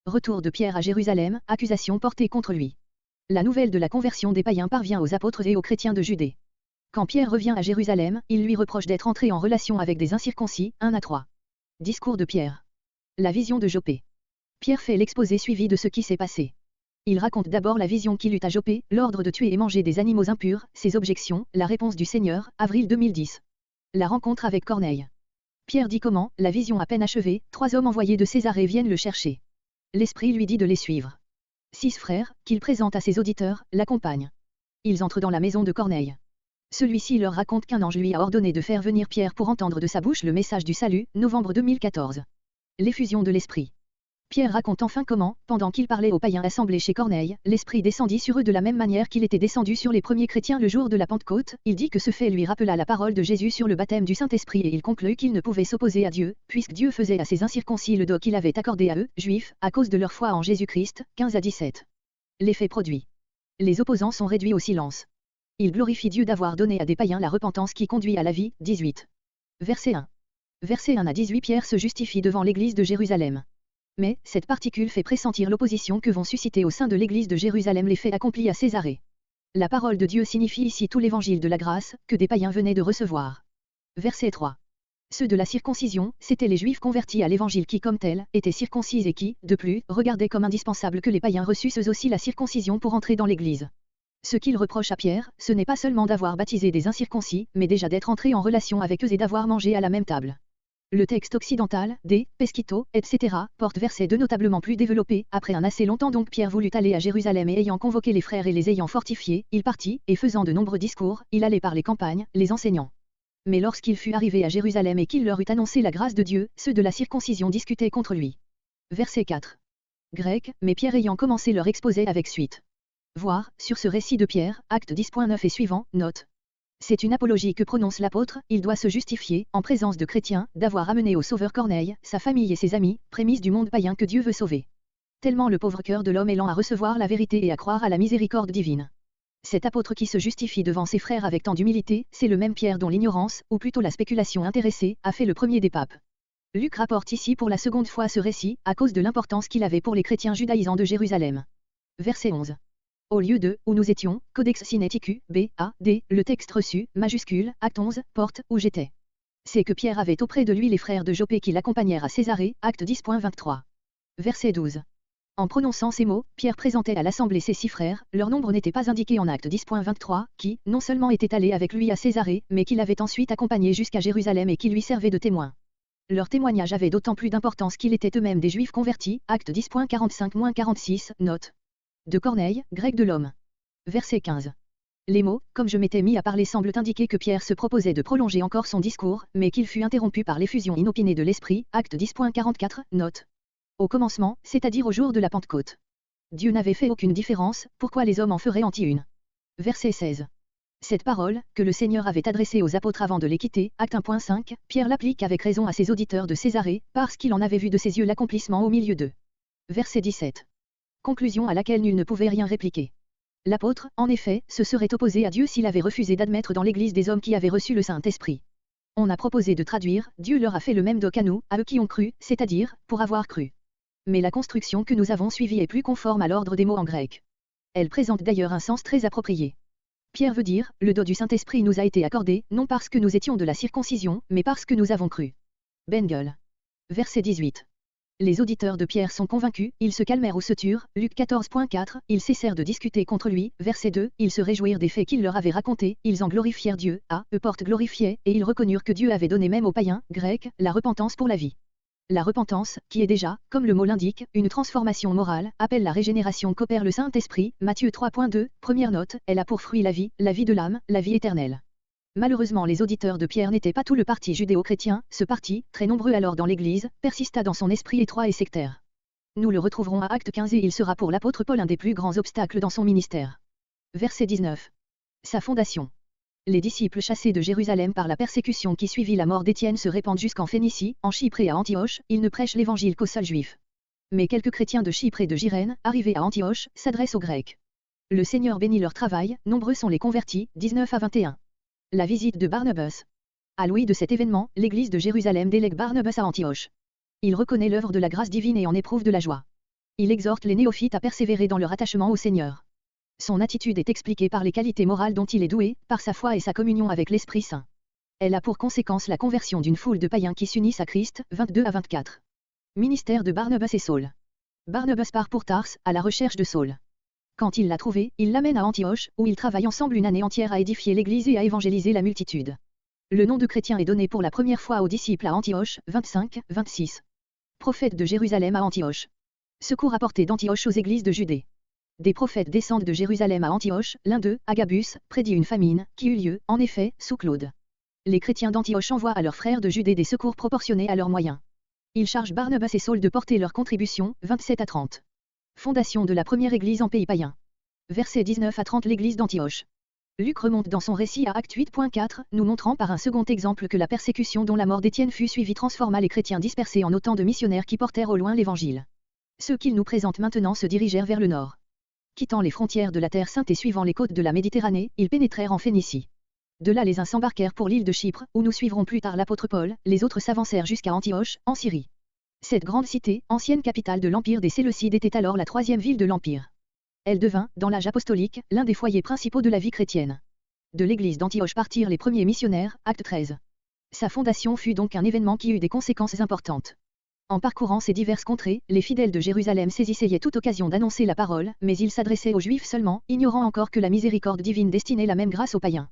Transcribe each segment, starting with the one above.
Retour de Pierre à Jérusalem, accusation portée contre lui. La nouvelle de la conversion des païens parvient aux apôtres et aux chrétiens de Judée. Quand Pierre revient à Jérusalem, il lui reproche d'être entré en relation avec des incirconcis, 1 à 3. Discours de Pierre. La vision de Joppé. Pierre fait l'exposé suivi de ce qui s'est passé. Il raconte d'abord la vision qu'il eut à Joppé, l'ordre de tuer et manger des animaux impurs, ses objections, la réponse du Seigneur, avril 2010. La rencontre avec Corneille. Pierre dit comment, la vision à peine achevée, 3 hommes envoyés de Césarée viennent le chercher. L'Esprit lui dit de les suivre. 6 frères, qu'il présente à ses auditeurs, l'accompagnent. Ils entrent dans la maison de Corneille. Celui-ci leur raconte qu'un ange lui a ordonné de faire venir Pierre pour entendre de sa bouche le message du salut, novembre 2014. L'effusion de l'Esprit. Pierre raconte enfin comment, pendant qu'il parlait aux païens assemblés chez Corneille, l'Esprit descendit sur eux de la même manière qu'il était descendu sur les premiers chrétiens le jour de la Pentecôte. Il dit que ce fait lui rappela la parole de Jésus sur le baptême du Saint-Esprit et il conclut qu'il ne pouvait s'opposer à Dieu, puisque Dieu faisait à ses incirconcis le don qu'il avait accordé à eux, juifs, à cause de leur foi en Jésus-Christ, 15 à 17. L'effet produit. Les opposants sont réduits au silence. Ils glorifient Dieu d'avoir donné à des païens la repentance qui conduit à la vie, 18. Verset 1. Verset 1 à 18 Pierre se justifie devant l'église de Jérusalem. Mais, cette particule fait pressentir l'opposition que vont susciter au sein de l'église de Jérusalem les faits accomplis à Césarée. La parole de Dieu signifie ici tout l'évangile de la grâce, que des païens venaient de recevoir. Verset 3. Ceux de la circoncision, c'étaient les juifs convertis à l'évangile qui comme tels, étaient circoncis et qui, de plus, regardaient comme indispensable que les païens reçussent eux aussi la circoncision pour entrer dans l'église. Ce qu'il reproche à Pierre, ce n'est pas seulement d'avoir baptisé des incirconcis, mais déjà d'être entré en relation avec eux et d'avoir mangé à la même table. Le texte occidental, des, Pesquito, etc., porte versets 2 notablement plus développés. Après un assez longtemps donc Pierre voulut aller à Jérusalem et ayant convoqué les frères et les ayant fortifiés, il partit, et faisant de nombreux discours, il allait par les campagnes, les enseignant. Mais lorsqu'il fut arrivé à Jérusalem et qu'il leur eut annoncé la grâce de Dieu, ceux de la circoncision discutaient contre lui. Verset 4. Grec, mais Pierre ayant commencé leur exposé avec suite. Voir, sur ce récit de Pierre, acte 10.9 et suivant, note. C'est une apologie que prononce l'apôtre, il doit se justifier, en présence de chrétiens, d'avoir amené au Sauveur Corneille, sa famille et ses amis, prémices du monde païen que Dieu veut sauver. Tellement le pauvre cœur de l'homme est lent à recevoir la vérité et à croire à la miséricorde divine. Cet apôtre qui se justifie devant ses frères avec tant d'humilité, c'est le même Pierre dont l'ignorance, ou plutôt la spéculation intéressée, a fait le premier des papes. Luc rapporte ici pour la seconde fois ce récit, à cause de l'importance qu'il avait pour les chrétiens judaïsants de Jérusalem. Verset 11. Au lieu de, où nous étions, Codex Sinaiticus, B, A, D, le texte reçu, majuscule, acte 11, porte, où j'étais. C'est que Pierre avait auprès de lui les frères de Joppé qui l'accompagnèrent à Césarée, acte 10.23. Verset 12. En prononçant ces mots, Pierre présentait à l'assemblée ses 6 frères, leur nombre n'était pas indiqué en acte 10.23, qui, non seulement étaient allés avec lui à Césarée, mais qui l'avaient ensuite accompagné jusqu'à Jérusalem et qui lui servaient de témoins. Leur témoignage avait d'autant plus d'importance qu'ils étaient eux-mêmes des juifs convertis, acte 10.45-46, note. De Corneille, grec de l'homme. Verset 15. Les mots, comme je m'étais mis à parler semblent indiquer que Pierre se proposait de prolonger encore son discours, mais qu'il fut interrompu par l'effusion inopinée de l'Esprit, acte 10.44, note. Au commencement, c'est-à-dire au jour de la Pentecôte. Dieu n'avait fait aucune différence, pourquoi les hommes en feraient anti une. Verset 16. Cette parole, que le Seigneur avait adressée aux apôtres avant de les quitter, acte 1.5, Pierre l'applique avec raison à ses auditeurs de Césarée, parce qu'il en avait vu de ses yeux l'accomplissement au milieu d'eux. Verset 17. Conclusion à laquelle nul ne pouvait rien répliquer. L'apôtre, en effet, se serait opposé à Dieu s'il avait refusé d'admettre dans l'Église des hommes qui avaient reçu le Saint-Esprit. On a proposé de traduire, Dieu leur a fait le même don qu'à nous, à eux qui ont cru, c'est-à-dire, pour avoir cru. Mais la construction que nous avons suivie est plus conforme à l'ordre des mots en grec. Elle présente d'ailleurs un sens très approprié. Pierre veut dire, le don du Saint-Esprit nous a été accordé, non parce que nous étions de la circoncision, mais parce que nous avons cru. Bengel. Verset 18. Les auditeurs de Pierre sont convaincus, ils se calmèrent ou se turent, Luc 14.4, ils cessèrent de discuter contre lui, verset 2, ils se réjouirent des faits qu'il leur avait racontés, ils en glorifièrent Dieu, eux porte glorifiait, et ils reconnurent que Dieu avait donné même aux païens, grecs, la repentance pour la vie. La repentance, qui est déjà, comme le mot l'indique, une transformation morale, appelle la régénération qu'opère le Saint-Esprit, Matthieu 3.2, première note, elle a pour fruit la vie de l'âme, la vie éternelle. Malheureusement les auditeurs de Pierre n'étaient pas tout le parti judéo-chrétien, ce parti, très nombreux alors dans l'Église, persista dans son esprit étroit et sectaire. Nous le retrouverons à acte 15 et il sera pour l'apôtre Paul un des plus grands obstacles dans son ministère. Verset 19. Sa fondation. Les disciples chassés de Jérusalem par la persécution qui suivit la mort d'Étienne se répandent jusqu'en Phénicie, en Chypre et à Antioche, ils ne prêchent l'évangile qu'aux seuls juifs. Mais quelques chrétiens de Chypre et de Gyrène, arrivés à Antioche, s'adressent aux Grecs. Le Seigneur bénit leur travail, nombreux sont les convertis, 19 à 21. La visite de Barnabas. À l'ouïe de cet événement, l'église de Jérusalem délègue Barnabas à Antioche. Il reconnaît l'œuvre de la grâce divine et en éprouve de la joie. Il exhorte les néophytes à persévérer dans leur attachement au Seigneur. Son attitude est expliquée par les qualités morales dont il est doué, par sa foi et sa communion avec l'Esprit Saint. Elle a pour conséquence la conversion d'une foule de païens qui s'unissent à Christ, 22 à 24. Ministère de Barnabas et Saul. Barnabas part pour Tars, à la recherche de Saul. Quand il l'a trouvé, il l'amène à Antioche, où ils travaillent ensemble une année entière à édifier l'Église et à évangéliser la multitude. Le nom de chrétien est donné pour la première fois aux disciples à Antioche, 25-26. Prophète de Jérusalem à Antioche. Secours apporté d'Antioche aux églises de Judée. Des prophètes descendent de Jérusalem à Antioche, l'un d'eux, Agabus, prédit une famine, qui eut lieu, en effet, sous Claude. Les chrétiens d'Antioche envoient à leurs frères de Judée des secours proportionnés à leurs moyens. Ils chargent Barnabas et Saul de porter leur contribution, 27 à 30. Fondation de la première église en pays païen. Versets 19 à 30. L'église d'Antioche. Luc remonte dans son récit à Acte 8.4, nous montrant par un second exemple que la persécution dont la mort d'Étienne fut suivie transforma les chrétiens dispersés en autant de missionnaires qui portèrent au loin l'Évangile. Ceux qu'il nous présente maintenant se dirigèrent vers le nord. Quittant les frontières de la Terre Sainte et suivant les côtes de la Méditerranée, ils pénétrèrent en Phénicie. De là les uns s'embarquèrent pour l'île de Chypre, où nous suivrons plus tard l'apôtre Paul, les autres s'avancèrent jusqu'à Antioche, en Syrie. Cette grande cité, ancienne capitale de l'empire des Séleucides, était alors la troisième ville de l'empire. Elle devint, dans l'âge apostolique, l'un des foyers principaux de la vie chrétienne. De l'église d'Antioche partirent les premiers missionnaires, acte 13. Sa fondation fut donc un événement qui eut des conséquences importantes. En parcourant ces diverses contrées, les fidèles de Jérusalem saisissaient toute occasion d'annoncer la parole, mais ils s'adressaient aux Juifs seulement, ignorant encore que la miséricorde divine destinait la même grâce aux païens.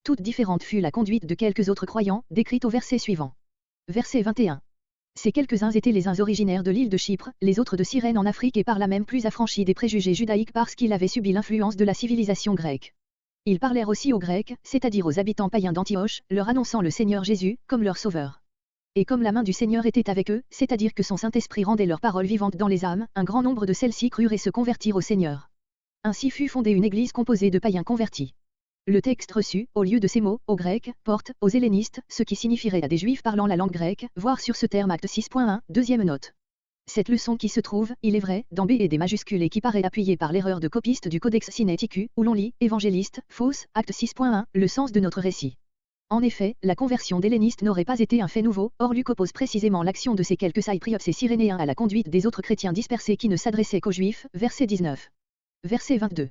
Toute différente fut la conduite de quelques autres croyants, décrite au verset suivant. Verset 21. Ces quelques-uns étaient les uns originaires de l'île de Chypre, les autres de Cyrène en Afrique et par là même plus affranchis des préjugés judaïques parce qu'ils avaient subi l'influence de la civilisation grecque. Ils parlèrent aussi aux Grecs, c'est-à-dire aux habitants païens d'Antioche, leur annonçant le Seigneur Jésus, comme leur sauveur. Et comme la main du Seigneur était avec eux, c'est-à-dire que son Saint-Esprit rendait leurs paroles vivantes dans les âmes, un grand nombre de celles-ci crurent et se convertirent au Seigneur. Ainsi fut fondée une église composée de païens convertis. Le texte reçu, au lieu de ces mots, aux Grecs, porte, aux hellénistes, ce qui signifierait à des Juifs parlant la langue grecque, voir sur ce terme acte 6.1, deuxième note. Cette leçon qui se trouve, il est vrai, dans B et des majuscules et qui paraît appuyée par l'erreur de copiste du Codex Sinaiticus, où l'on lit, évangéliste, fausse, acte 6.1, le sens de notre récit. En effet, la conversion d'hellénistes n'aurait pas été un fait nouveau, or Luc oppose précisément l'action de ces quelques Cypriotes et Cyrénéens à la conduite des autres chrétiens dispersés qui ne s'adressaient qu'aux Juifs, verset 19. Verset 22.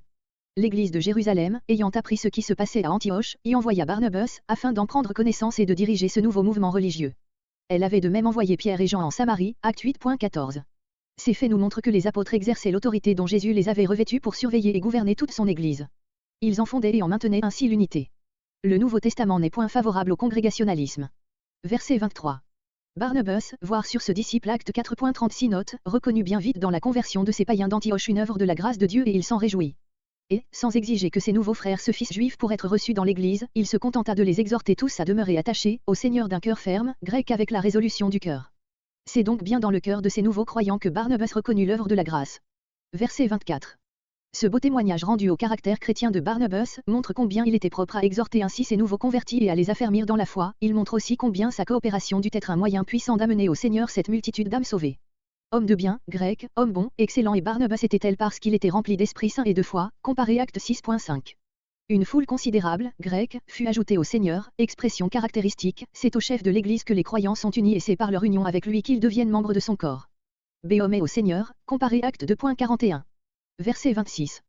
L'église de Jérusalem, ayant appris ce qui se passait à Antioche, y envoya Barnabas, afin d'en prendre connaissance et de diriger ce nouveau mouvement religieux. Elle avait de même envoyé Pierre et Jean en Samarie, acte 8.14. Ces faits nous montrent que les apôtres exerçaient l'autorité dont Jésus les avait revêtus pour surveiller et gouverner toute son Église. Ils en fondaient et en maintenaient ainsi l'unité. Le Nouveau Testament n'est point favorable au congrégationalisme. Verset 23. Barnabas, voir sur ce disciple acte 4.36 note, reconnut bien vite dans la conversion de ces païens d'Antioche une œuvre de la grâce de Dieu et il s'en réjouit. Et, sans exiger que ses nouveaux frères se fissent juifs pour être reçus dans l'Église, il se contenta de les exhorter tous à demeurer attachés au Seigneur d'un cœur ferme, grec avec la résolution du cœur. C'est donc bien dans le cœur de ces nouveaux croyants que Barnabas reconnut l'œuvre de la grâce. Verset 24. Ce beau témoignage rendu au caractère chrétien de Barnabas montre combien il était propre à exhorter ainsi ses nouveaux convertis et à les affermir dans la foi, il montre aussi combien sa coopération dut être un moyen puissant d'amener au Seigneur cette multitude d'âmes sauvées. Homme de bien, grec, homme bon, excellent et Barnabas était-elle parce qu'il était rempli d'Esprit Saint et de foi, comparé acte 6.5. Une foule considérable, grecque, fut ajoutée au Seigneur, expression caractéristique, c'est au chef de l'Église que les croyants sont unis et c'est par leur union avec lui qu'ils deviennent membres de son corps. Béomé au Seigneur, comparé acte 2.41. Verset 26.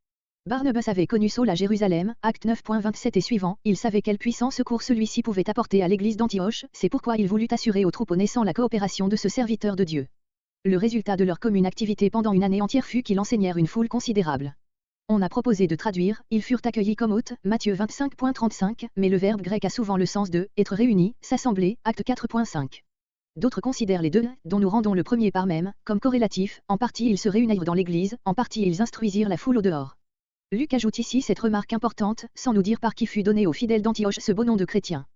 Barnabas avait connu Saul à Jérusalem, acte 9.27 et suivant, il savait quel puissant secours celui-ci pouvait apporter à l'église d'Antioche, c'est pourquoi il voulut assurer aux troupeaux naissants la coopération de ce serviteur de Dieu. Le résultat de leur commune activité pendant une année entière fut qu'ils enseignèrent une foule considérable. On a proposé de traduire, ils furent accueillis comme hôtes, Matthieu 25.35, mais le verbe grec a souvent le sens de être réunis, s'assembler, acte 4.5. D'autres considèrent les deux, dont nous rendons le premier par même, comme corrélatif, en partie ils se réunirent dans l'église, en partie ils instruisirent la foule au dehors. Luc ajoute ici cette remarque importante, sans nous dire par qui fut donné aux fidèles d'Antioche ce beau nom de chrétien.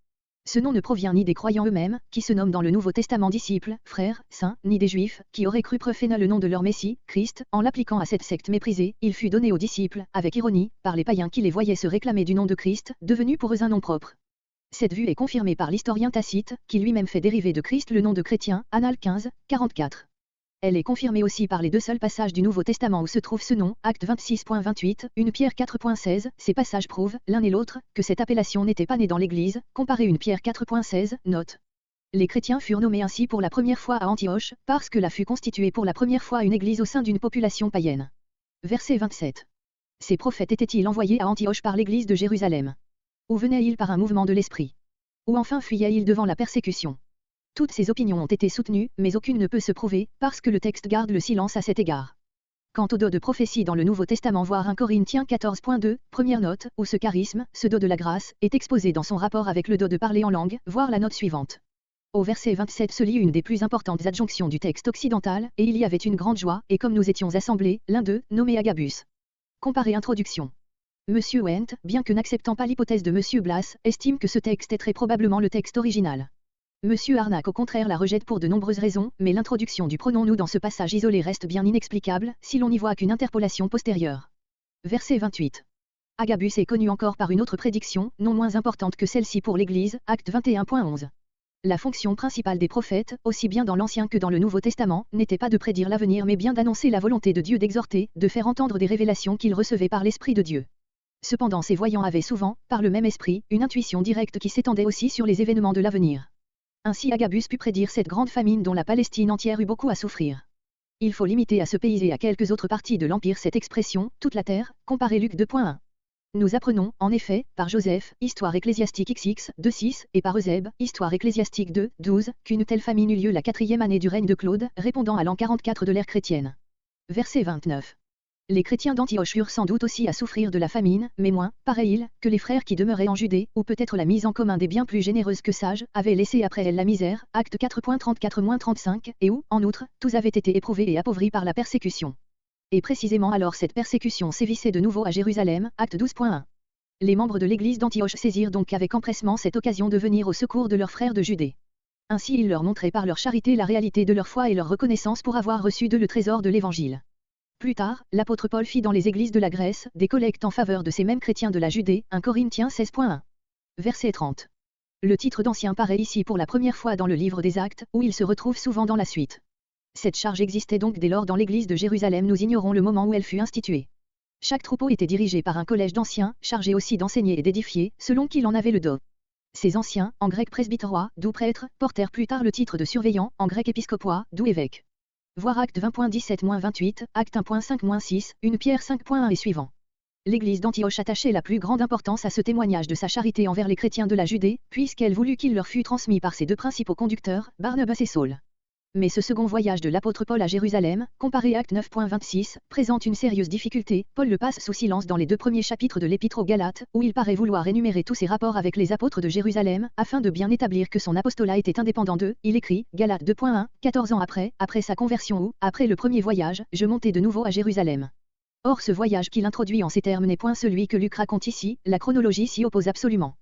Ce nom ne provient ni des croyants eux-mêmes, qui se nomment dans le Nouveau Testament disciples, frères, saints, ni des Juifs, qui auraient cru proférer le nom de leur Messie, Christ, en l'appliquant à cette secte méprisée, il fut donné aux disciples, avec ironie, par les païens qui les voyaient se réclamer du nom de Christ, devenu pour eux un nom propre. Cette vue est confirmée par l'historien Tacite, qui lui-même fait dériver de Christ le nom de chrétien, Annales 15, 44. Elle est confirmée aussi par les deux seuls passages du Nouveau Testament où se trouve ce nom, acte 26.28, 1 Pierre 4.16, ces passages prouvent, l'un et l'autre, que cette appellation n'était pas née dans l'Église, comparez 1 Pierre 4.16, note. Les chrétiens furent nommés ainsi pour la première fois à Antioche, parce que là fut constituée pour la première fois une église au sein d'une population païenne. Verset 27. Ces prophètes étaient-ils envoyés à Antioche par l'église de Jérusalem? Ou venaient-ils par un mouvement de l'esprit? Ou enfin fuyaient-ils devant la persécution? Toutes ces opinions ont été soutenues, mais aucune ne peut se prouver, parce que le texte garde le silence à cet égard. Quant au don de prophétie dans le Nouveau Testament, voir 1 Corinthiens 14.2, première note, où ce charisme, ce don de la grâce, est exposé dans son rapport avec le don de parler en langue, voir la note suivante. Au verset 27 se lit une des plus importantes adjonctions du texte occidental, et il y avait une grande joie, et comme nous étions assemblés, l'un d'eux, nommé Agabus. Comparé introduction. Monsieur Wendt, bien que n'acceptant pas l'hypothèse de Monsieur Blas, estime que ce texte est très probablement le texte original. Monsieur Arnac au contraire la rejette pour de nombreuses raisons, mais l'introduction du pronom nous dans ce passage isolé reste bien inexplicable, si l'on n'y voit qu'une interpolation postérieure. Verset 28. Agabus est connu encore par une autre prédiction, non moins importante que celle-ci pour l'Église, Acte 21.11. La fonction principale des prophètes, aussi bien dans l'Ancien que dans le Nouveau Testament, n'était pas de prédire l'avenir mais bien d'annoncer la volonté de Dieu, d'exhorter, de faire entendre des révélations qu'ils recevaient par l'Esprit de Dieu. Cependant ces voyants avaient souvent, par le même esprit, une intuition directe qui s'étendait aussi sur les événements de l'avenir. Ainsi Agabus put prédire cette grande famine dont la Palestine entière eut beaucoup à souffrir. Il faut limiter à ce pays et à quelques autres parties de l'Empire cette expression, toute la terre, comparée Luc 2.1. Nous apprenons, en effet, par Joseph, Histoire ecclésiastique XX 2.6, et par Eusèbe, Histoire ecclésiastique 2.12, qu'une telle famine eut lieu la 4e année du règne de Claude, répondant à l'an 44 de l'ère chrétienne. Verset 29. Les chrétiens d'Antioche eurent sans doute aussi à souffrir de la famine, mais moins, pareil, que les frères qui demeuraient en Judée, ou peut-être la mise en commun des biens plus généreuses que sages, avaient laissé après elle la misère, acte 4.34-35, et où, en outre, tous avaient été éprouvés et appauvris par la persécution. Et précisément alors cette persécution sévissait de nouveau à Jérusalem, acte 12.1. Les membres de l'église d'Antioche saisirent donc avec empressement cette occasion de venir au secours de leurs frères de Judée. Ainsi ils leur montraient par leur charité la réalité de leur foi et leur reconnaissance pour avoir reçu d'eux le trésor de l'Évangile. Plus tard, l'apôtre Paul fit dans les églises de la Grèce des collectes en faveur de ces mêmes chrétiens de la Judée, 1 Corinthiens 16.1. Verset 30. Le titre d'Ancien paraît ici pour la première fois dans le livre des Actes, où il se retrouve souvent dans la suite. Cette charge existait donc dès lors dans l'église de Jérusalem, nous ignorons le moment où elle fut instituée. Chaque troupeau était dirigé par un collège d'anciens, chargé aussi d'enseigner et d'édifier, selon qu'il en avait le don. Ces anciens, en grec presbyterois, d'où prêtres, portèrent plus tard le titre de surveillant, en grec épiscopois, d'où évêque. Voir acte 20.17-28, acte 1.5-6, 1 Pierre 5.1 et suivant. L'église d'Antioche attachait la plus grande importance à ce témoignage de sa charité envers les chrétiens de la Judée, puisqu'elle voulut qu'il leur fût transmis par ses deux principaux conducteurs, Barnabas et Saul. Mais ce second voyage de l'apôtre Paul à Jérusalem, comparé acte 9.26, présente une sérieuse difficulté. Paul le passe sous silence dans les deux premiers chapitres de l'Épître aux Galates, où il paraît vouloir énumérer tous ses rapports avec les apôtres de Jérusalem, afin de bien établir que son apostolat était indépendant d'eux. Il écrit, Galates 2.1, 14 ans après sa conversion ou, après le premier voyage, je montai de nouveau à Jérusalem. Or ce voyage qu'il introduit en ces termes n'est point celui que Luc raconte ici, la chronologie s'y oppose absolument.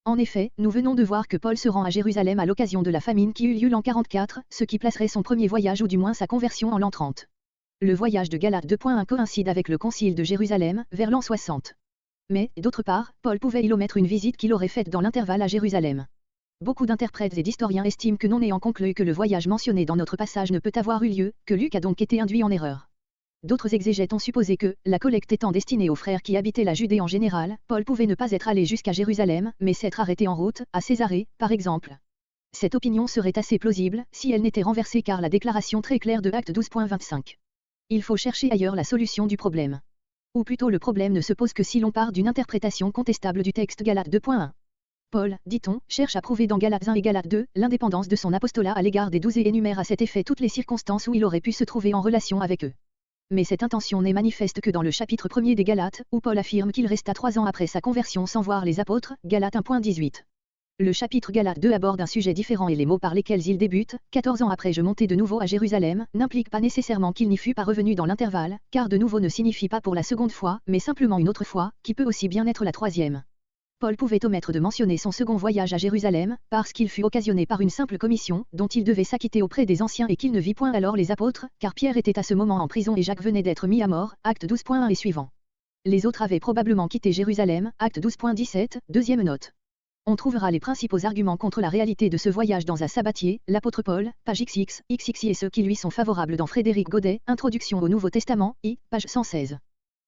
En effet, nous venons de voir que Paul se rend à Jérusalem à l'occasion de la famine qui eut lieu l'an 44, ce qui placerait son premier voyage ou du moins sa conversion en l'an 30. Le voyage de Galates 2.1 coïncide avec le concile de Jérusalem, vers l'an 60. Mais, d'autre part, Paul pouvait y omettre une visite qu'il aurait faite dans l'intervalle à Jérusalem. Beaucoup d'interprètes et d'historiens estiment que non ayant conclu que le voyage mentionné dans notre passage ne peut avoir eu lieu, que Luc a donc été induit en erreur. D'autres exégètes ont supposé que, la collecte étant destinée aux frères qui habitaient la Judée en général, Paul pouvait ne pas être allé jusqu'à Jérusalem, mais s'être arrêté en route, à Césarée, par exemple. Cette opinion serait assez plausible, si elle n'était renversée par la déclaration très claire de Acte 12.25. Il faut chercher ailleurs la solution du problème. Ou plutôt le problème ne se pose que si l'on part d'une interprétation contestable du texte Galates 2.1. Paul, dit-on, cherche à prouver dans Galates 1 et Galates 2, l'indépendance de son apostolat à l'égard des 12 et énumère à cet effet toutes les circonstances où il aurait pu se trouver en relation avec eux. Mais cette intention n'est manifeste que dans le chapitre 1er des Galates, où Paul affirme qu'il resta 3 ans après sa conversion sans voir les apôtres, Galates 1.18. Le chapitre Galates 2 aborde un sujet différent et les mots par lesquels il débute, 14 ans après je montai de nouveau à Jérusalem, n'impliquent pas nécessairement qu'il n'y fût pas revenu dans l'intervalle, car de nouveau ne signifie pas pour la seconde fois, mais simplement une autre fois, qui peut aussi bien être la troisième. Paul pouvait omettre de mentionner son second voyage à Jérusalem, parce qu'il fut occasionné par une simple commission, dont il devait s'acquitter auprès des anciens et qu'il ne vit point alors les apôtres, car Pierre était à ce moment en prison et Jacques venait d'être mis à mort, acte 12.1 et suivant. Les autres avaient probablement quitté Jérusalem, acte 12.17, deuxième note. On trouvera les principaux arguments contre la réalité de ce voyage dans un sabbatier, l'apôtre Paul, page XX, XXI et ceux qui lui sont favorables dans Frédéric Godet, Introduction au Nouveau Testament, I, page 116.